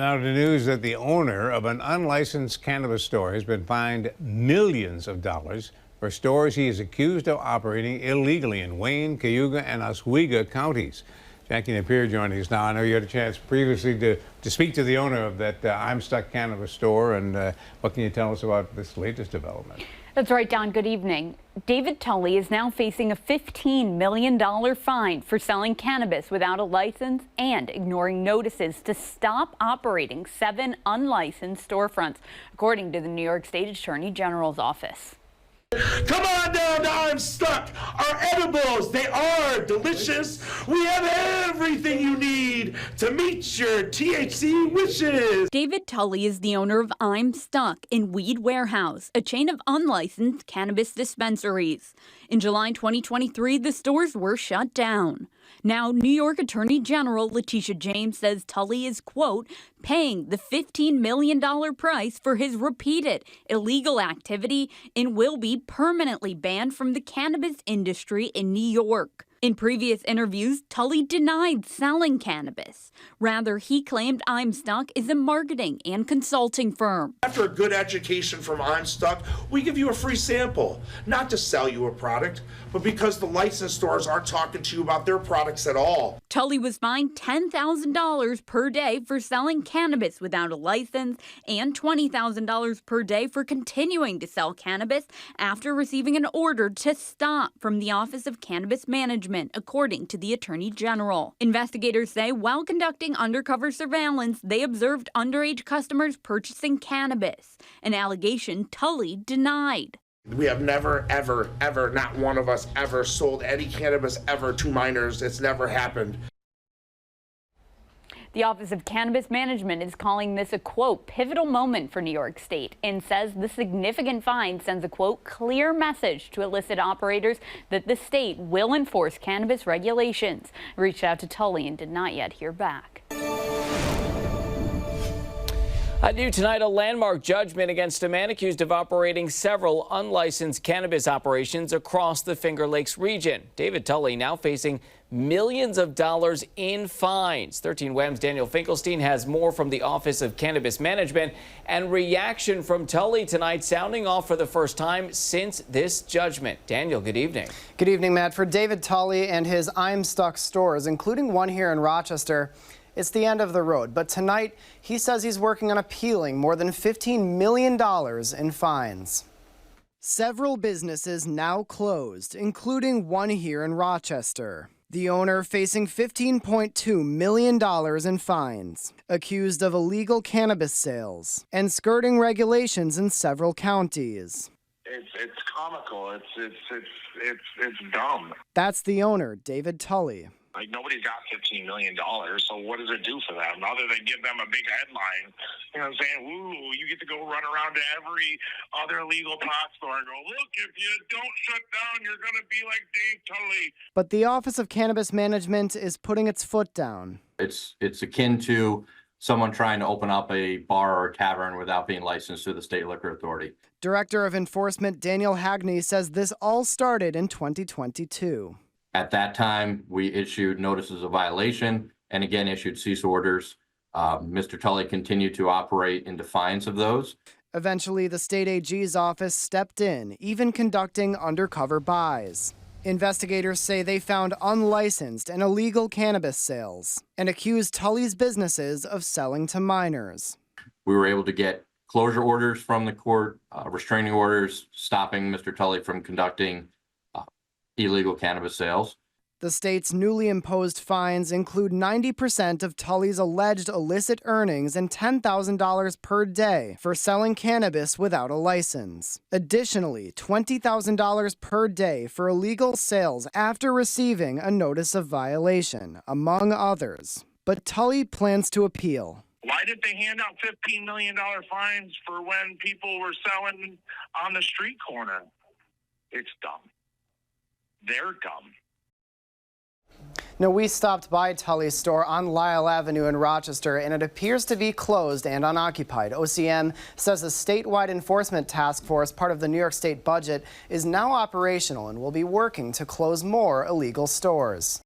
Now to news that the owner of an unlicensed cannabis store has been fined millions of dollars for stores he is accused of operating illegally in Wayne, Cayuga, and Oswego counties. Jackie Napier joining us now. I know you had a chance previously to speak to the owner of that I'm Stuck cannabis store, and what can you tell us about this latest development? That's right, Don. Good evening. David Tulley is now facing a $15 million fine for selling cannabis without a license and ignoring notices to stop operating 7 unlicensed storefronts, according to the New York State Attorney General's office. Come on down to I'm Stuck. Our edibles, they are delicious. We have everything you need to meet your THC wishes. David Tulley is the owner of I'm Stuck in Weed Warehouse, a chain of unlicensed cannabis dispensaries. In July 2023, the stores were shut down. Now, New York Attorney General Letitia James says Tulley is, quote, paying the $15 million price for his repeated illegal activity and will be permanently banned from the cannabis industry in New York. In previous interviews, Tulley denied selling cannabis. Rather, he claimed I'm Stuck is a marketing and consulting firm. After a good education from I'm Stuck, we give you a free sample, not to sell you a product, but because the licensed stores aren't talking to you about their products at all. Tulley was fined $10,000 per day for selling cannabis without a license and $20,000 per day for continuing to sell cannabis after receiving an order to stop from the Office of Cannabis Management, according to the Attorney General. Investigators say while conducting undercover surveillance, they observed underage customers purchasing cannabis, an allegation Tulley denied. We have never, ever, not one of us ever sold any cannabis ever to minors. It's never happened. The Office of Cannabis Management is calling this a, quote, pivotal moment for New York State and says the significant fine sends a, quote, clear message to illicit operators that the state will enforce cannabis regulations. I reached out to Tulley and did not yet hear back. New tonight, a landmark judgment against a man accused of operating several unlicensed cannabis operations across the Finger Lakes region. David Tulley now facing millions of dollars in fines. 13 WHAM's Daniel Finkelstein has more from the Office of Cannabis Management and reaction from Tulley tonight, sounding off for the first time since this judgment. Daniel, good evening. Good evening, Matt. For David Tulley and his I'm Stuck stores, including one here in Rochester, it's the end of the road, but tonight he says he's working on appealing more than $15 million in fines. Several businesses now closed, including one here in Rochester. The owner facing $15.2 million in fines, accused of illegal cannabis sales and skirting regulations in several counties. It's comical. It's dumb. That's the owner, David Tulley. Like, nobody's got $15 million, so what does it do for them? Other than give them a big headline, you know what I'm saying? Ooh, you get to go run around to every other legal pot store and go, look, if you don't shut down, you're going to be like Dave Tulley. But the Office of Cannabis Management is putting its foot down. It's akin to someone trying to open up a bar or tavern without being licensed to the State Liquor Authority. Director of Enforcement Daniel Hagney says this all started in 2022. At that time, we issued notices of violation and again issued cease orders. Mr. Tulley continued to operate in defiance of those. Eventually, the state AG's office stepped in, even conducting undercover buys. Investigators say they found unlicensed and illegal cannabis sales and accused Tulley's businesses of selling to minors. We were able to get closure orders from the court, restraining orders, stopping Mr. Tulley from conducting illegal cannabis sales. The state's newly imposed fines include 90% of Tulley's alleged illicit earnings and $10,000 per day for selling cannabis without a license. Additionally, $20,000 per day for illegal sales after receiving a notice of violation, among others. But Tulley plans to appeal. Why did they hand out $15 million fines for when people were selling on the street corner? It's dumb. They're dumb. Now, we stopped by Tulley's store on Lyle Avenue in Rochester, and it appears to be closed and unoccupied. OCM says a statewide enforcement task force, part of the New York State budget, is now operational and will be working to close more illegal stores.